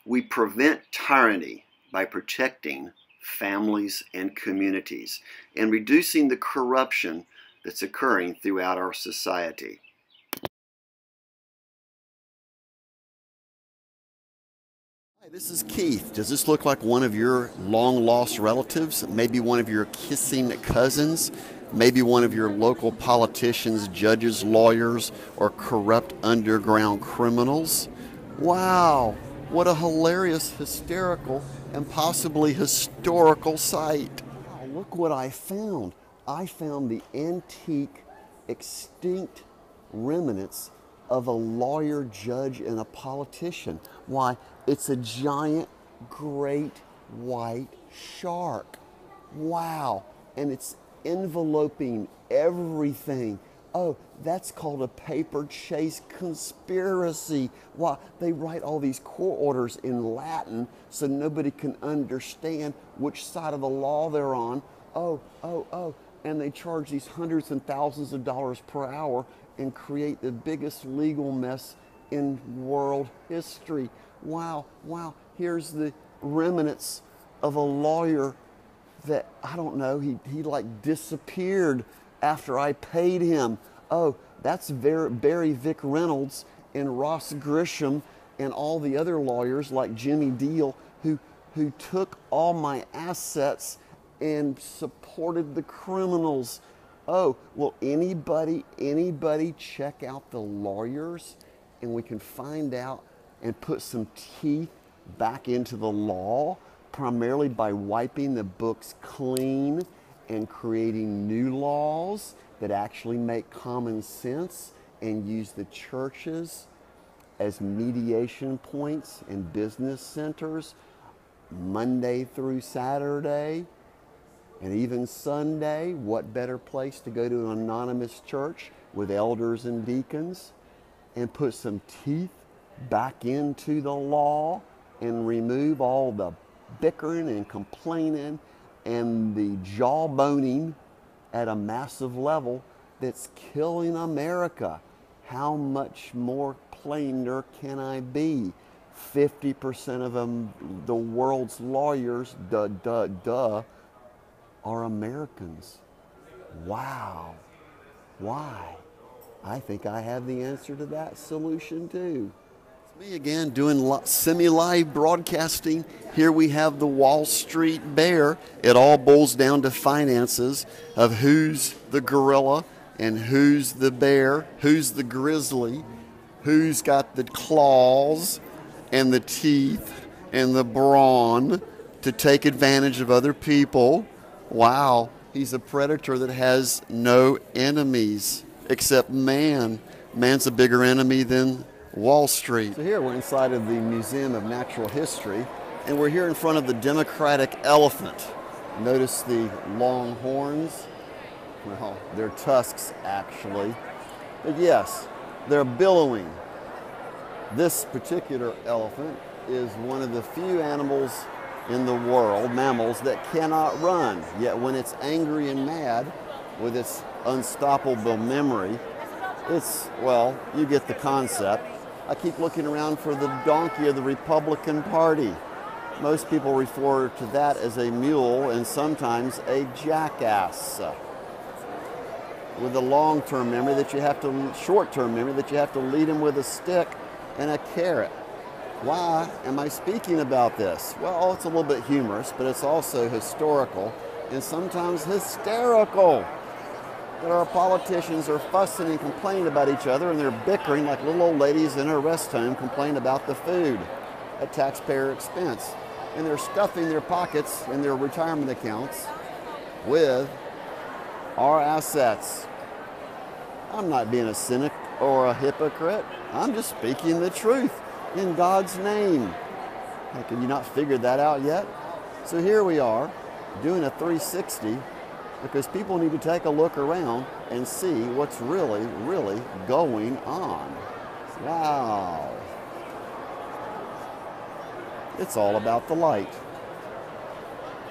We prevent tyranny by protecting families and communities and reducing the corruption that's occurring throughout our society. Hi, this is Keith. Does this look like one of your long-lost relatives? Maybe one of your kissing cousins? Maybe one of your local politicians, judges, lawyers, or corrupt underground criminals? Wow, what a hilarious, hysterical, and possibly historical sight. Wow, look what I found. I found the antique, extinct remnants of a lawyer, judge, and a politician. Why? It's a giant, great white shark. Wow. And it's enveloping everything. Oh, that's called a paper chase conspiracy. Why? They write all these court orders in Latin so nobody can understand which side of the law they're on. Oh. And they charge these hundreds and thousands of dollars per hour and create the biggest legal mess in world history. Wow. Here's the remnants of a lawyer that, I don't know, he like disappeared after I paid him. Oh, that's Barry Vic Reynolds and Ross Grisham and all the other lawyers like Jimmy Deal who took all my assets and supported the criminals. Oh, will anybody check out the lawyers, and we can find out and put some teeth back into the law, primarily by wiping the books clean and creating new laws that actually make common sense and use the churches as mediation points and business centers Monday through Saturday. And even Sunday. What better place to go to an anonymous church with elders and deacons and put some teeth back into the law and remove all the bickering and complaining and the jawboning at a massive level that's killing America. How much more plainer can I be? 50% of the world's lawyers, are Americans. Wow. Why? I think I have the answer to that solution too. It's me again doing semi-live broadcasting. Here we have the Wall Street Bear. It all boils down to finances of who's the gorilla and who's the bear, who's the grizzly, who's got the claws and the teeth and the brawn to take advantage of other people. Wow, he's a predator that has no enemies except man. Man's a bigger enemy than Wall Street. So here we're inside of the Museum of Natural History, and we're here in front of the Democratic elephant. Notice the long horns. Well, they're tusks actually. But yes, they're billowing. This particular elephant is one of the few animals in the world, mammals, that cannot run. Yet when it's angry and mad with its unstoppable memory, well, you get the concept. I keep looking around for the donkey of the Republican Party. Most people refer to that as a mule and sometimes a jackass. With a long-term memory short-term memory that you have to lead him with a stick and a carrot. Why am I speaking about this? Well, it's a little bit humorous, but it's also historical and sometimes hysterical. That our politicians are fussing and complaining about each other, and they're bickering like little old ladies in a rest home complain about the food at taxpayer expense. And they're stuffing their pockets and their retirement accounts with our assets. I'm not being a cynic or a hypocrite. I'm just speaking the truth. In God's name. Can you not figure that out yet? So here we are doing a 360 because people need to take a look around and see what's really going on. Wow. It's all about the light.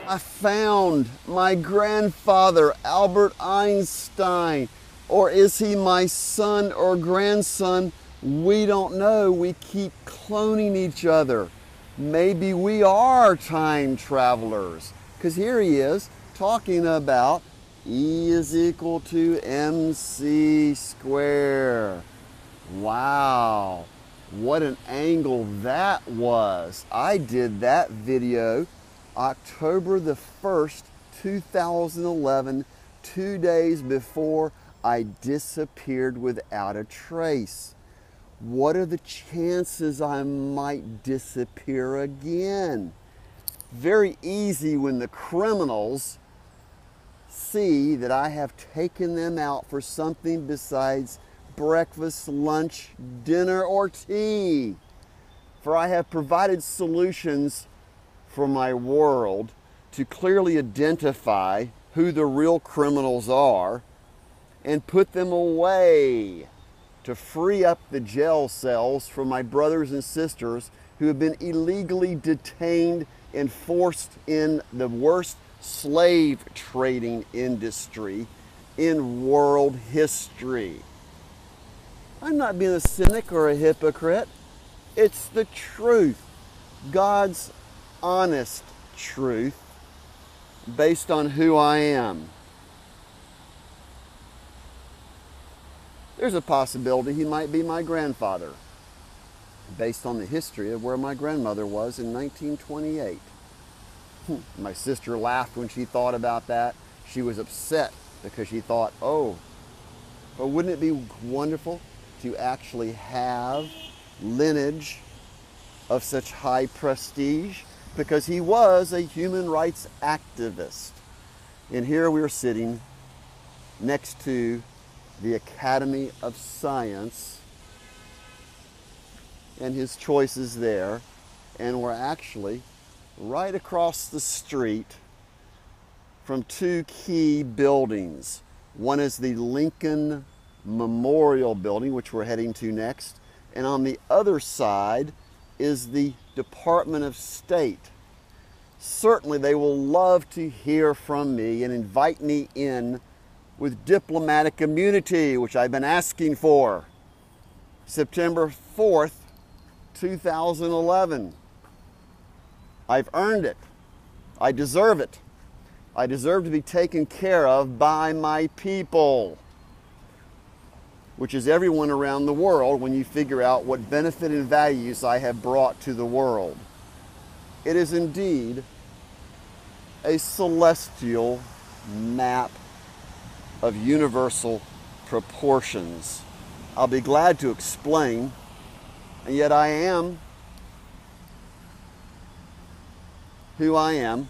I found my grandfather, Albert Einstein. Or is he my son or grandson? We don't know. We keep cloning each other. maybe we are time travelers. Because here he is talking about E is equal to MC squared. Wow, what an angle that was. I did that video October the 1st, 2011, 2 days before I disappeared without a trace. What are the chances I might disappear again? Very easy when the criminals see that I have taken them out for something besides breakfast, lunch, dinner, or tea. For I have provided solutions for my world to clearly identify who the real criminals are and put them away, to free up the jail cells for my brothers and sisters who have been illegally detained and forced in the worst slave trading industry in world history. I'm not being a cynic or a hypocrite. It's the truth, God's honest truth, based on who I am. There's a possibility he might be my grandfather, based on the history of where my grandmother was in 1928. My sister laughed when she thought about that. She was upset because she thought, oh, but wouldn't it be wonderful to actually have lineage of such high prestige? Because he was a human rights activist. And here we are sitting next to the Academy of Science and his choices there, and we're actually right across the street from two key buildings. One is the Lincoln Memorial Building, which we're heading to next, and on the other side is the Department of State. Certainly they will love to hear from me and invite me in with diplomatic immunity, which I've been asking for. September 4th, 2011. I've earned it. I deserve it. I deserve to be taken care of by my people, which is everyone around the world when you figure out what benefit and values I have brought to the world. It is indeed a celestial map of universal proportions. I'll be glad to explain, and yet I am who I am.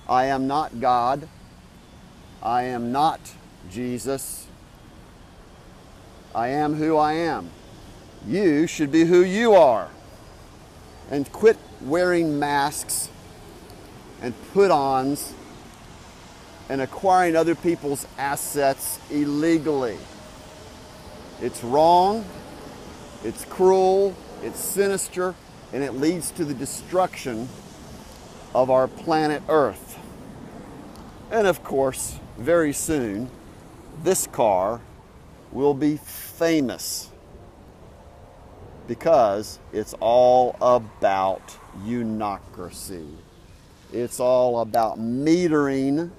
I am not God. I am not Jesus. I am who I am. You should be who you are. And quit wearing masks and put-ons and acquiring other people's assets illegally. It's wrong, it's cruel, it's sinister, and it leads to the destruction of our planet Earth. And of course, very soon, this car will be famous because it's all about unocracy. It's all about metering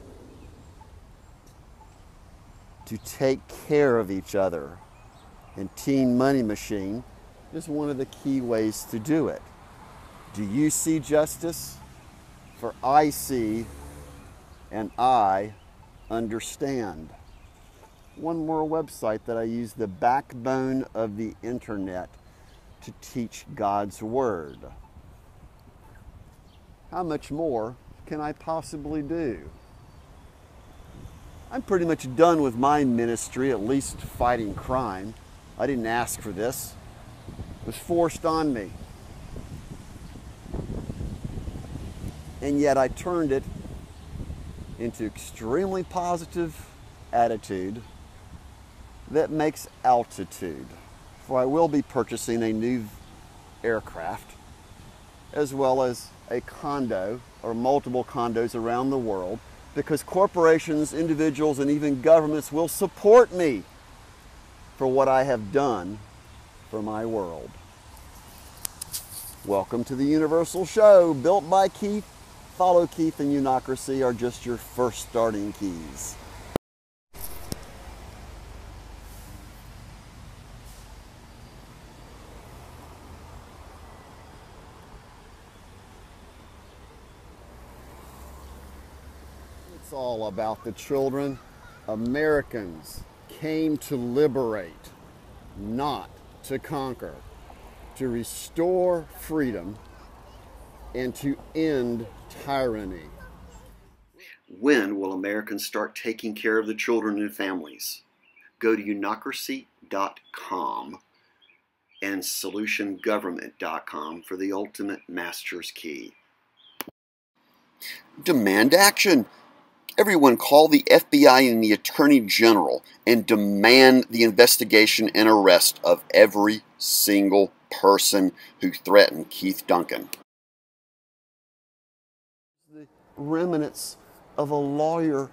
to take care of each other. And Teen Money Machine is one of the key ways to do it. Do you see justice? For I see and I understand. One more website that I use, the backbone of the internet, to teach God's Word. How much more can I possibly do? I'm pretty much done with my ministry, at least fighting crime. I didn't ask for this. It was forced on me. And yet I turned it into extremely positive attitude that makes altitude. For I will be purchasing a new aircraft, as well as a condo or multiple condos around the world, because corporations, individuals, and even governments will support me for what I have done for my world. Welcome to the Universal Show, built by Keith. Follow Keith and Unocracy are just your first starting keys. It's all about the children. Americans came to liberate, not to conquer, to restore freedom, and to end tyranny. When will Americans start taking care of the children and families? Go to unocracy.com and solutiongovernment.com for the ultimate master's key. Demand action. Everyone call the FBI and the Attorney General and demand the investigation and arrest of every single person who threatened Keith Duncan. The remnants of a lawyer